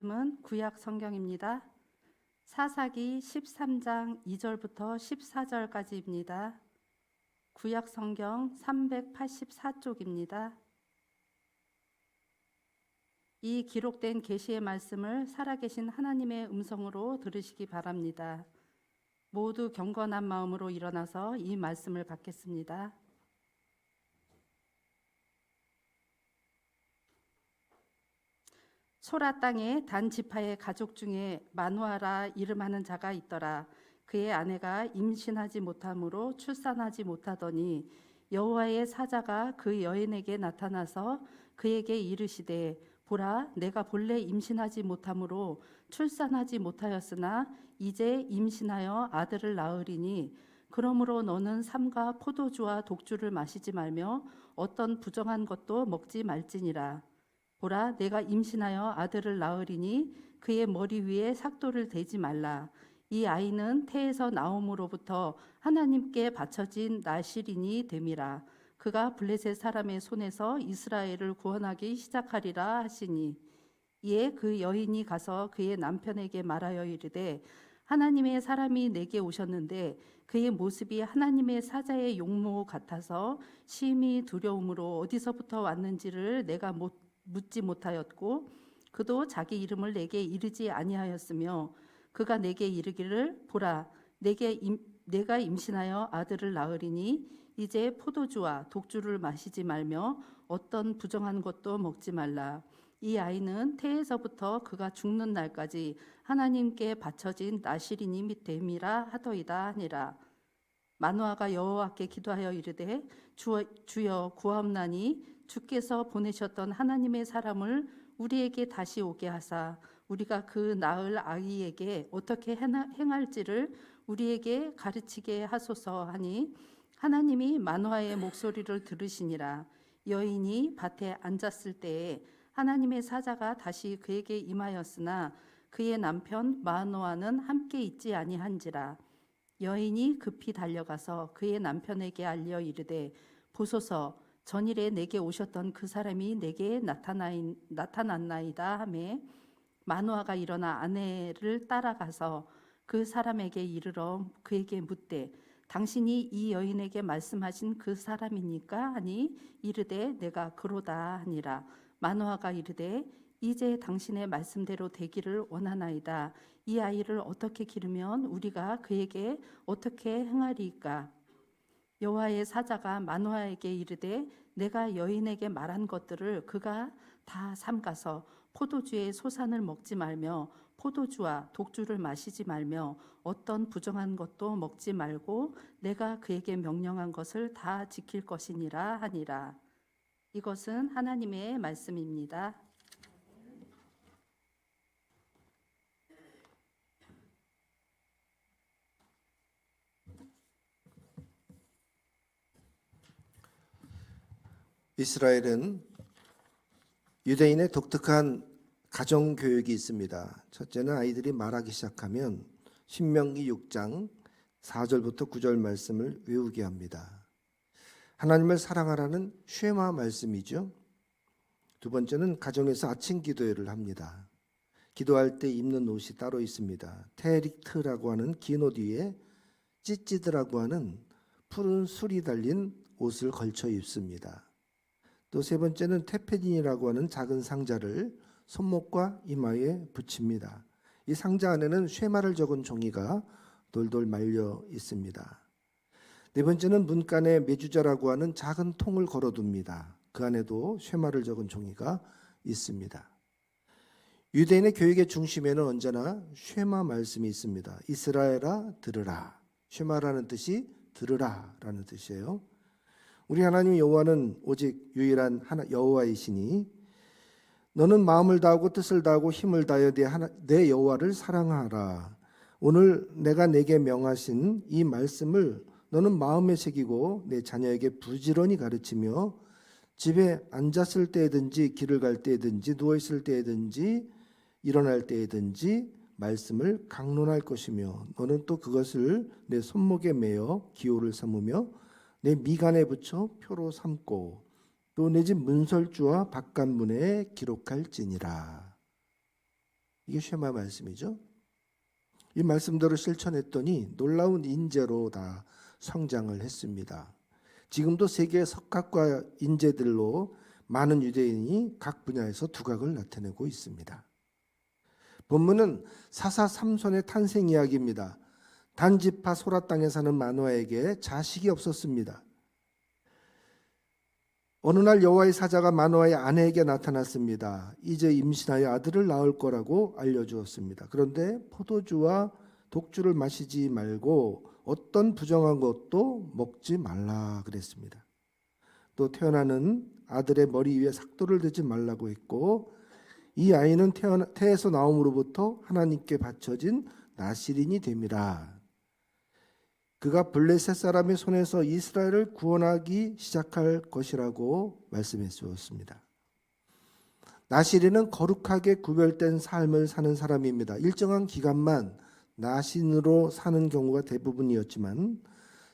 말씀은 구약 성경입니다. 사사기 13장 2절부터 14절까지입니다. 구약 성경 384쪽입니다. 이 기록된 계시의 말씀을 살아계신 하나님의 음성으로 들으시기 바랍니다. 모두 경건한 마음으로 일어나서 이 말씀을 받겠습니다. 소라 땅에 단 지파의 가족 중에 마누아라 이름하는 자가 있더라. 그의 아내가 임신하지 못함으로 출산하지 못하더니 여호와의 사자가 그 여인에게 나타나서 그에게 이르시되 보라, 내가 본래 임신하지 못함으로 출산하지 못하였으나 이제 임신하여 아들을 낳으리니 그러므로 너는 삼가 포도주와 독주를 마시지 말며 어떤 부정한 것도 먹지 말지니라. 보라, 내가 임신하여 아들을 낳으리니 그의 머리 위에 삭도를 대지 말라. 이 아이는 태에서 나옴으로부터 하나님께 바쳐진 나실인이 됨이라. 그가 블레셋 사람의 손에서 이스라엘을 구원하기 시작하리라 하시니 이에 그 여인이 가서 그의 남편에게 말하여 이르되 하나님의 사람이 내게 오셨는데 그의 모습이 하나님의 사자의 용모 같아서 심히 두려움으로 어디서부터 왔는지를 내가 묻지 못하였고 그도 자기 이름을 내게 이르지 아니하였으며 그가 내게 이르기를 보라, 내가 임신하여 아들을 낳으리니 이제 포도주와 독주를 마시지 말며 어떤 부정한 것도 먹지 말라. 이 아이는 태에서부터 그가 죽는 날까지 하나님께 바쳐진 나실인이 됨이라 하더이다 하니라. 마누아가 여호와께 기도하여 이르되 주여 구하옵나니 주께서 보내셨던 하나님의 사람을 우리에게 다시 오게 하사 우리가 그 낳을 아이에게 어떻게 행할지를 우리에게 가르치게 하소서 하니 하나님이 마누아의 목소리를 들으시니라. 여인이 밭에 앉았을 때에 하나님의 사자가 다시 그에게 임하였으나 그의 남편 마누아는 함께 있지 아니한지라. 여인이 급히 달려가서 그의 남편에게 알려 이르되 보소서, 전일에 내게 오셨던 그 사람이 내게 나타났나이다 하매 마누아가 일어나 아내를 따라가서 그 사람에게 이르러 그에게 묻되 당신이 이 여인에게 말씀하신 그 사람이니까 하니 이르되 내가 그로다 하니라. 마누아가 이르되 이제 당신의 말씀대로 되기를 원하나이다. 이 아이를 어떻게 기르면 우리가 그에게 어떻게 행하리이까? 여호와의 사자가 마누아에게 이르되 내가 여인에게 말한 것들을 그가 다 삼가서 포도주의 소산을 먹지 말며 포도주와 독주를 마시지 말며 어떤 부정한 것도 먹지 말고 내가 그에게 명령한 것을 다 지킬 것이니라 하니라. 이것은 하나님의 말씀입니다. 이스라엘은 유대인의 독특한 가정교육이 있습니다. 첫째는 아이들이 말하기 시작하면 신명기 6장 4절부터 9절 말씀을 외우게 합니다. 하나님을 사랑하라는 쉐마 말씀이죠. 두 번째는 가정에서 아침 기도회를 합니다. 기도할 때 입는 옷이 따로 있습니다. 테릭트라고 하는 긴 옷 위에 찌찌드라고 하는 푸른 술이 달린 옷을 걸쳐 입습니다. 또 세 번째는 테페딘이라고 하는 작은 상자를 손목과 이마에 붙입니다. 이 상자 안에는 쉐마를 적은 종이가 돌돌 말려 있습니다. 네 번째는 문간에 메주자라고 하는 작은 통을 걸어둡니다. 그 안에도 쉐마를 적은 종이가 있습니다. 유대인의 교육의 중심에는 언제나 쉐마 말씀이 있습니다. 이스라엘아 들으라. 쉐마라는 뜻이 들으라라는 뜻이에요. 우리 하나님 여호와는 오직 유일한 여호와이시니 너는 마음을 다하고 뜻을 다하고 힘을 다하여 내 여호와를 사랑하라. 오늘 내가 내게 명하신 이 말씀을 너는 마음에 새기고 내 자녀에게 부지런히 가르치며 집에 앉았을 때든지 길을 갈 때든지 누워있을 때든지 일어날 때든지 말씀을 강론할 것이며 너는 또 그것을 내 손목에 매어 기호를 삼으며 내 미간에 붙여 표로 삼고 또 내 집 문설주와 바깥문에 기록할지니라. 이게 쉐마 말씀이죠. 이 말씀대로 실천했더니 놀라운 인재로 다 성장을 했습니다. 지금도 세계의 석학과 인재들로 많은 유대인이 각 분야에서 두각을 나타내고 있습니다. 본문은 사사 삼손의 탄생 이야기입니다. 단지파 소라 땅에 사는 마노아에게 자식이 없었습니다. 어느 날 여호와의 사자가 마노아의 아내에게 나타났습니다. 이제 임신하여 아들을 낳을 거라고 알려주었습니다. 그런데 포도주와 독주를 마시지 말고 어떤 부정한 것도 먹지 말라 그랬습니다. 또 태어나는 아들의 머리 위에 삭도를 대지 말라고 했고, 이 아이는 태에서 나옴으로부터 하나님께 바쳐진 나실인이 됨이라. 그가 블레셋 사람의 손에서 이스라엘을 구원하기 시작할 것이라고 말씀해 주었습니다. 나실인은 거룩하게 구별된 삶을 사는 사람입니다. 일정한 기간만 나신으로 사는 경우가 대부분이었지만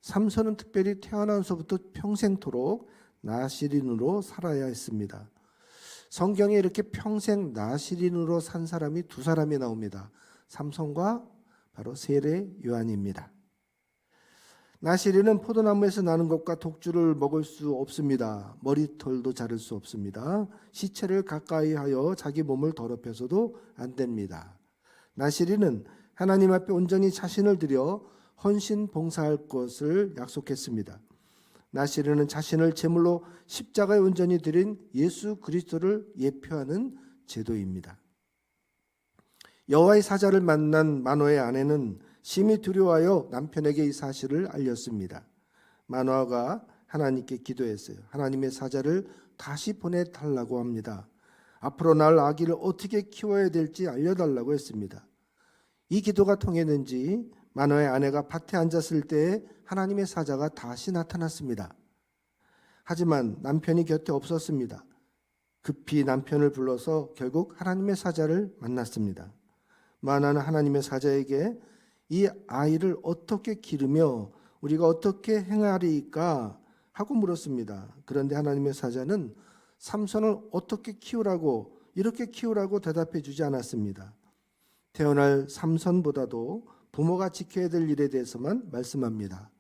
삼손은 특별히 태어나서부터 평생토록 나실인으로 살아야 했습니다. 성경에 이렇게 평생 나실인으로 산 사람이 두 사람이 나옵니다. 삼손과 바로 세례 요한입니다. 나실인은 포도나무에서 나는 것과 독주를 먹을 수 없습니다. 머리털도 자를 수 없습니다. 시체를 가까이 하여 자기 몸을 더럽혀서도 안 됩니다. 나실인은 하나님 앞에 온전히 자신을 드려 헌신 봉사할 것을 약속했습니다. 나실인은 자신을 제물로 십자가에 온전히 드린 예수 그리스도를 예표하는 제도입니다. 여호와의 사자를 만난 마노아의 아내는 심히 두려워하여 남편에게 이 사실을 알렸습니다. 마노아가 하나님께 기도했어요. 하나님의 사자를 다시 보내달라고 합니다. 앞으로 낳을 아기를 어떻게 키워야 될지 알려달라고 했습니다. 이 기도가 통했는지 마노아의 아내가 밭에 앉았을 때 하나님의 사자가 다시 나타났습니다. 하지만 남편이 곁에 없었습니다. 급히 남편을 불러서 결국 하나님의 사자를 만났습니다. 마노아는 하나님의 사자에게 이 아이를 어떻게 기르며 우리가 어떻게 행하리까 하고 물었습니다. 그런데 하나님의 사자는 삼손을 어떻게 키우라고, 이렇게 키우라고 대답해 주지 않았습니다. 태어날 삼손보다도 부모가 지켜야 될 일에 대해서만 말씀합니다.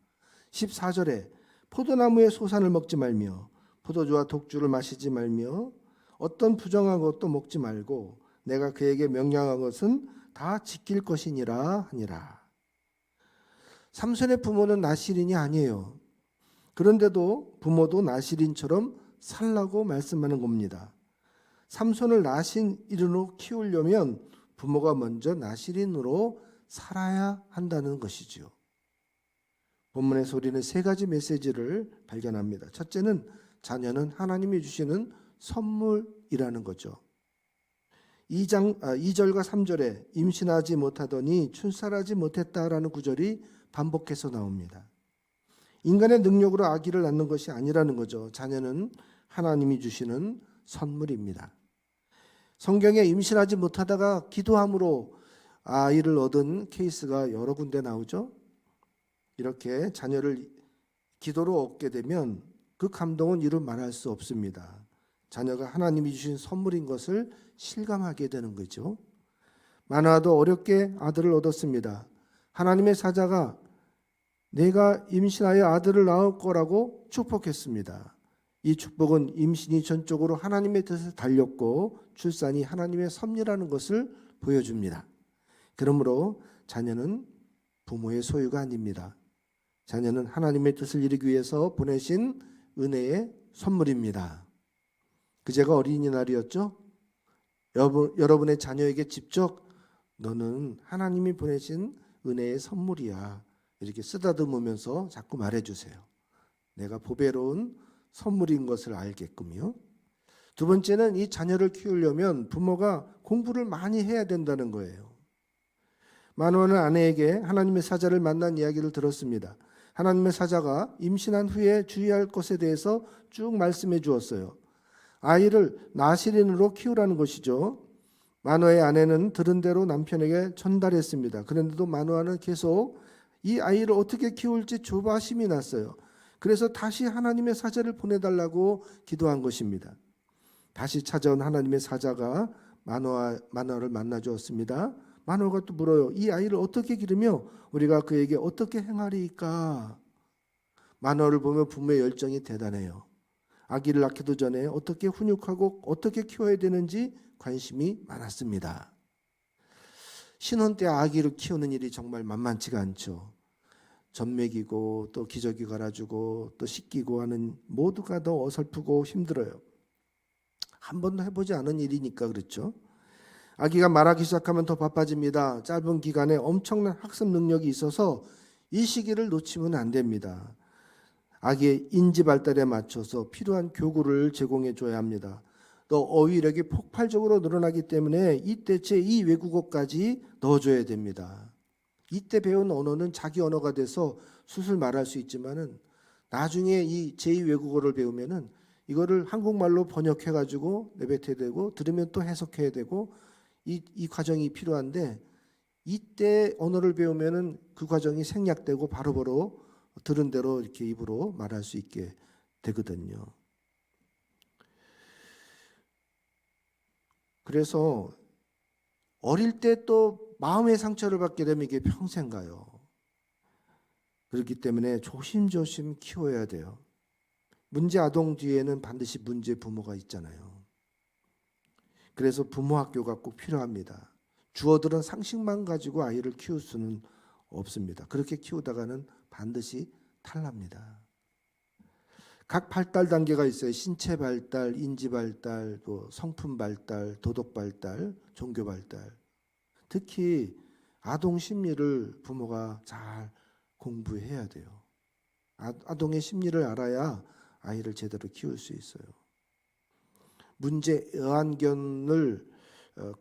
14절에 포도나무의 소산을 먹지 말며 포도주와 독주를 마시지 말며 어떤 부정한 것도 먹지 말고 내가 그에게 명령한 것은 다 지킬 것이니라 하니라. 삼손의 부모는 나실인이 아니에요. 그런데도 부모도 나실인처럼 살라고 말씀하는 겁니다. 삼손을 나실인으로 키우려면 부모가 먼저 나실인으로 살아야 한다는 것이지요. 본문에서 우리는 세 가지 메시지를 발견합니다. 첫째는 자녀는 하나님이 주시는 선물이라는 거죠. 2절과 3절에 임신하지 못하더니 출산하지 못했다라는 구절이 반복해서 나옵니다. 인간의 능력으로 아기를 낳는 것이 아니라는 거죠. 자녀는 하나님이 주시는 선물입니다. 성경에 임신하지 못하다가 기도함으로 아이를 얻은 케이스가 여러 군데 나오죠. 이렇게 자녀를 기도로 얻게 되면 그 감동은 이루 말할 수 없습니다. 자녀가 하나님이 주신 선물인 것을 실감하게 되는 거죠. 마노아도 어렵게 아들을 얻었습니다. 하나님의 사자가 내가 임신하여 아들을 낳을 거라고 축복했습니다. 이 축복은 임신이 전적으로 하나님의 뜻에 달렸고 출산이 하나님의 섭리라는 것을 보여줍니다. 그러므로 자녀는 부모의 소유가 아닙니다. 자녀는 하나님의 뜻을 이루기 위해서 보내신 은혜의 선물입니다. 그제가 어린이날이었죠? 여러분의 자녀에게 직접 너는 하나님이 보내신 은혜의 선물이야 이렇게 쓰다듬으면서 자꾸 말해주세요. 내가 보배로운 선물인 것을 알게끔요. 두 번째는 이 자녀를 키우려면 부모가 공부를 많이 해야 된다는 거예요. 마노아는 아내에게 하나님의 사자를 만난 이야기를 들었습니다. 하나님의 사자가 임신한 후에 주의할 것에 대해서 쭉 말씀해 주었어요. 아이를 나실인으로 키우라는 것이죠. 마노아의 아내는 들은 대로 남편에게 전달했습니다. 그런데도 마노아는 계속 이 아이를 어떻게 키울지 조바심이 났어요. 그래서 다시 하나님의 사자를 보내달라고 기도한 것입니다. 다시 찾아온 하나님의 사자가 마누아를 만나 주었습니다. 마누아가 또 물어요. 이 아이를 어떻게 기르며 우리가 그에게 어떻게 행하리이까? 마누아를 보면 부모의 열정이 대단해요. 아기를 낳기도 전에 어떻게 훈육하고 어떻게 키워야 되는지 관심이 많았습니다. 신혼 때 아기를 키우는 일이 정말 만만치가 않죠. 젖 먹이고 또 기저귀 갈아주고 또 씻기고 하는 모두가 더 어설프고 힘들어요. 한 번도 해보지 않은 일이니까 그렇죠. 아기가 말하기 시작하면 더 바빠집니다. 짧은 기간에 엄청난 학습 능력이 있어서 이 시기를 놓치면 안 됩니다. 아기의 인지 발달에 맞춰서 필요한 교구를 제공해 줘야 합니다. 또 어휘력이 폭발적으로 늘어나기 때문에 이때 제2 외국어까지 넣어줘야 됩니다. 이때 배운 언어는 자기 언어가 돼서 술술 말할 수 있지만은 나중에 이 제2 외국어를 배우면은 이거를 한국말로 번역해 가지고 내뱉어야 되고 들으면 또 해석해야 되고 이 과정이 필요한데 이때 언어를 배우면은 그 과정이 생략되고 바로바로 들은 대로 이렇게 입으로 말할 수 있게 되거든요. 그래서 어릴 때 또 마음의 상처를 받게 되면 이게 평생 가요. 그렇기 때문에 조심조심 키워야 돼요. 문제 아동 뒤에는 반드시 문제 부모가 있잖아요. 그래서 부모 학교가 꼭 필요합니다. 주어들은 상식만 가지고 아이를 키울 수는 없습니다. 그렇게 키우다가는 반드시 탈납니다. 각 발달 단계가 있어요. 신체 발달, 인지 발달, 또 성품 발달, 도덕 발달, 종교 발달. 특히 아동 심리를 부모가 잘 공부해야 돼요. 아동의 심리를 알아야 아이를 제대로 키울 수 있어요. 문제 애완견을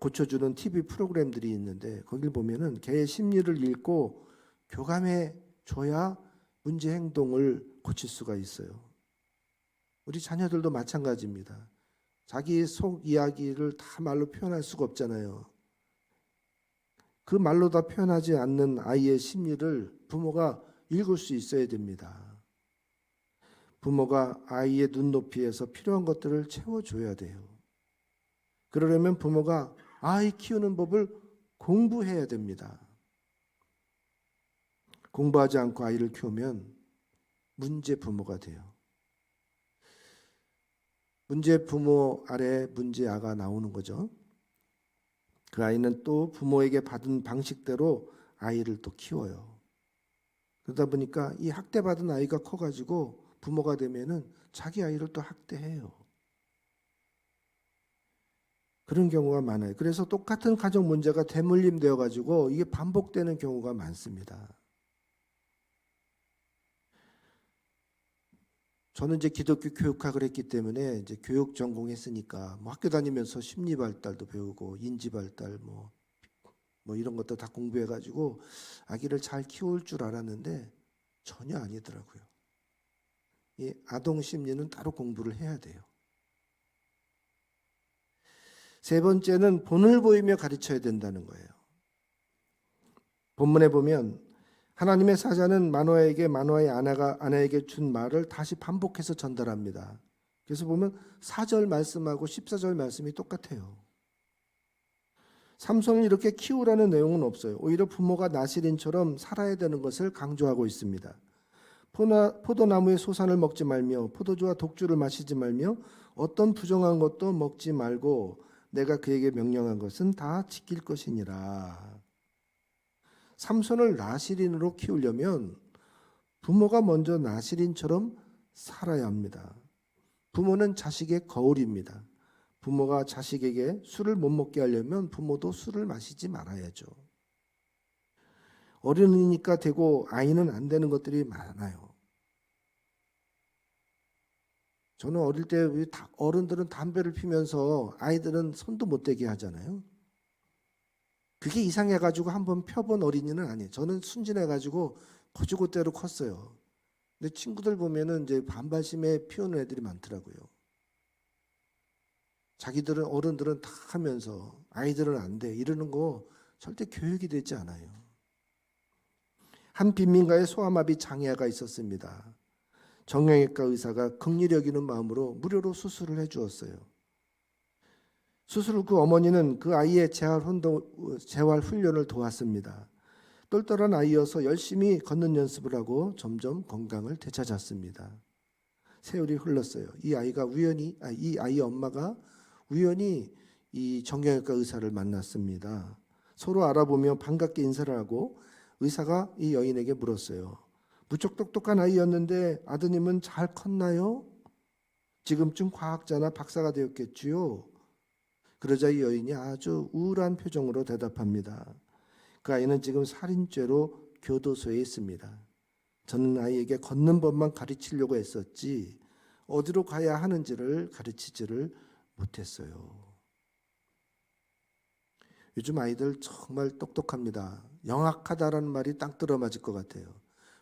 고쳐주는 TV 프로그램들이 있는데 거길 보면은 개의 심리를 읽고 교감해 줘야 문제 행동을 고칠 수가 있어요. 우리 자녀들도 마찬가지입니다. 자기 속 이야기를 다 말로 표현할 수가 없잖아요. 그 말로 다 표현하지 않는 아이의 심리를 부모가 읽을 수 있어야 됩니다. 부모가 아이의 눈높이에서 필요한 것들을 채워줘야 돼요. 그러려면 부모가 아이 키우는 법을 공부해야 됩니다. 공부하지 않고 아이를 키우면 문제 부모가 돼요. 문제 부모 아래 문제 아가 나오는 거죠. 그 아이는 또 부모에게 받은 방식대로 아이를 또 키워요. 그러다 보니까 이 학대받은 아이가 커가지고 부모가 되면은 자기 아이를 또 학대해요. 그런 경우가 많아요. 그래서 똑같은 가정 문제가 대물림 되어가지고 이게 반복되는 경우가 많습니다. 저는 이제 기독교 교육학을 했기 때문에 이제 교육 전공했으니까 뭐 학교 다니면서 심리 발달도 배우고 인지 발달 뭐 이런 것도 다 공부해가지고 아기를 잘 키울 줄 알았는데 전혀 아니더라고요. 이 아동 심리는 따로 공부를 해야 돼요. 세 번째는 본을 보이며 가르쳐야 된다는 거예요. 본문에 보면 하나님의 사자는 마노아의 아내에게 준 말을 다시 반복해서 전달합니다. 그래서 보면 4절 말씀하고 14절 말씀이 똑같아요. 삼손을 이렇게 키우라는 내용은 없어요. 오히려 부모가 나실인처럼 살아야 되는 것을 강조하고 있습니다. 포도나무의 소산을 먹지 말며 포도주와 독주를 마시지 말며 어떤 부정한 것도 먹지 말고 내가 그에게 명령한 것은 다 지킬 것이니라. 삼손을 나실인으로 키우려면 부모가 먼저 나실인처럼 살아야 합니다. 부모는 자식의 거울입니다. 부모가 자식에게 술을 못 먹게 하려면 부모도 술을 마시지 말아야죠. 어른이니까 되고 아이는 안 되는 것들이 많아요. 저는 어릴 때 어른들은 담배를 피면서 아이들은 손도 못 대게 하잖아요. 그게 이상해가지고 한번 펴본 어린이는 아니에요. 저는 순진해가지고 거지고대로 컸어요. 근데 친구들 보면은 이제 반발심에 피우는 애들이 많더라고요. 자기들은 어른들은 다 하면서 아이들은 안 돼 이러는 거 절대 교육이 되지 않아요. 한 빈민가에 소아마비 장애아가 있었습니다. 정형외과 의사가 긍휼히 여기는 마음으로 무료로 수술을 해주었어요. 수술 후 그 어머니는 그 아이의 재활 훈련을 도왔습니다. 똘똘한 아이여서 열심히 걷는 연습을 하고 점점 건강을 되찾았습니다. 세월이 흘렀어요. 이 아이의 엄마가 우연히 이 정형외과 의사를 만났습니다. 서로 알아보며 반갑게 인사를 하고 의사가 이 여인에게 물었어요. 무척 똑똑한 아이였는데 아드님은 잘 컸나요? 지금쯤 과학자나 박사가 되었겠지요. 그러자 이 여인이 아주 우울한 표정으로 대답합니다. 그 아이는 지금 살인죄로 교도소에 있습니다. 저는 아이에게 걷는 법만 가르치려고 했었지 어디로 가야 하는지를 가르치지를 못했어요. 요즘 아이들 정말 똑똑합니다. 영악하다라는 말이 딱 들어맞을 것 같아요.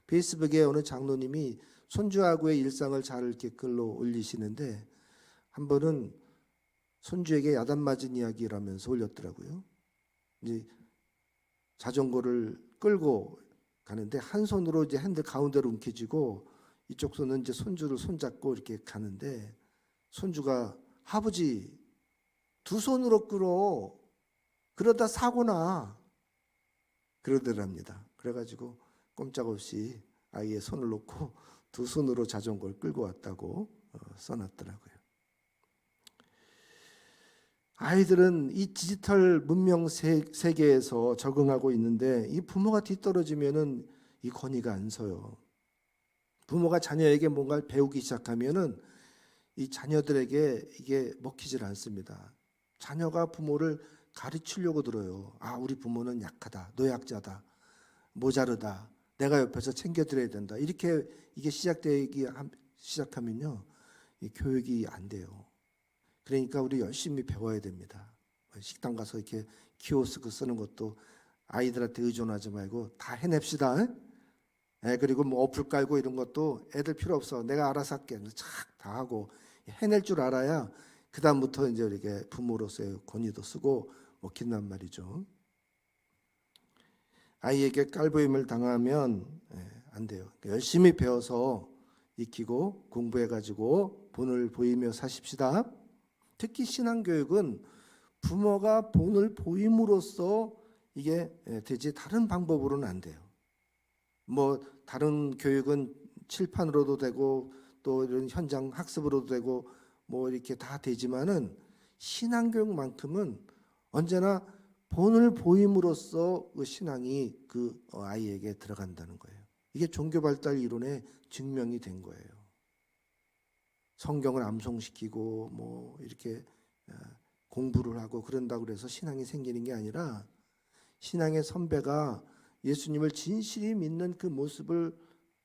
페이스북에 어느 장로님이 손주하고의 일상을 잘 이렇게 글로 올리시는데 한 번은 손주에게 야단 맞은 이야기라면서 올렸더라고요. 이제 자전거를 끌고 가는데 한 손으로 이제 핸들 가운데로 움켜쥐고 이쪽 손은 이제 손주를 손잡고 이렇게 가는데 손주가 아버지 두 손으로 끌어 그러다 사고나 그러더랍니다. 그래가지고 꼼짝없이 아이의 손을 놓고 두 손으로 자전거를 끌고 왔다고 써놨더라고요. 아이들은 이 디지털 문명 세계에서 적응하고 있는데 이 부모가 뒤떨어지면은 이 권위가 안 서요. 부모가 자녀에게 뭔가를 배우기 시작하면은 이 자녀들에게 이게 먹히질 않습니다. 자녀가 부모를 가르치려고 들어요. 아, 우리 부모는 약하다, 노약자다, 모자르다, 내가 옆에서 챙겨드려야 된다. 이렇게 이게 시작되기 시작하면요, 이 교육이 안 돼요. 그러니까 우리 열심히 배워야 됩니다. 식당 가서 이렇게 키오스크 쓰는 것도 아이들한테 의존하지 말고 다 해냅시다. 그리고 뭐 어플 깔고 이런 것도 애들 필요 없어. 내가 알아서 할게. 착 다 하고 해낼 줄 알아야 그 다음부터 이제 이렇게 부모로서의 권위도 쓰고 먹힌단 말이죠. 아이에게 깔보임을 당하면 안 돼요. 열심히 배워서 익히고 공부해가지고 본을 보이며 사십시다. 특히 신앙교육은 부모가 본을 보임으로써 이게 되지 다른 방법으로는 안 돼요. 뭐 다른 교육은 칠판으로도 되고 또 이런 현장 학습으로도 되고 뭐 이렇게 다 되지만은 신앙교육만큼은 언제나 본을 보임으로써 그 신앙이 그 아이에게 들어간다는 거예요. 이게 종교발달 이론에 증명이 된 거예요. 성경을 암송시키고 뭐 이렇게 공부를 하고 그런다고 그래서 신앙이 생기는 게 아니라 신앙의 선배가 예수님을 진실히 믿는 그 모습을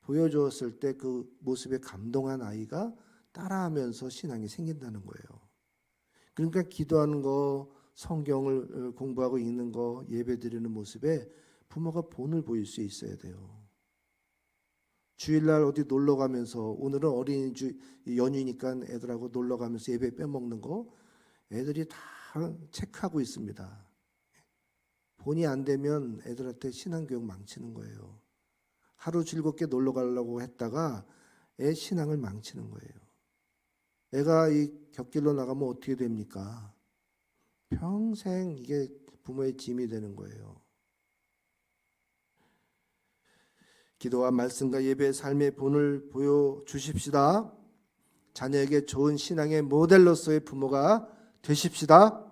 보여주었을 때 그 모습에 감동한 아이가 따라하면서 신앙이 생긴다는 거예요. 그러니까 기도하는 거, 성경을 공부하고 읽는 거, 예배드리는 모습에 부모가 본을 보일 수 있어야 돼요. 주일날 어디 놀러 가면서 오늘은 어린이주 연휴니까 애들하고 놀러 가면서 예배 빼먹는 거 애들이 다 체크하고 있습니다. 본이 안 되면 애들한테 신앙교육 망치는 거예요. 하루 즐겁게 놀러 가려고 했다가 애 신앙을 망치는 거예요. 애가 이 곁길로 나가면 어떻게 됩니까? 평생 이게 부모의 짐이 되는 거예요. 기도와 말씀과 예배의 삶의 본을 보여주십시다. 자녀에게 좋은 신앙의 모델로서의 부모가 되십시다.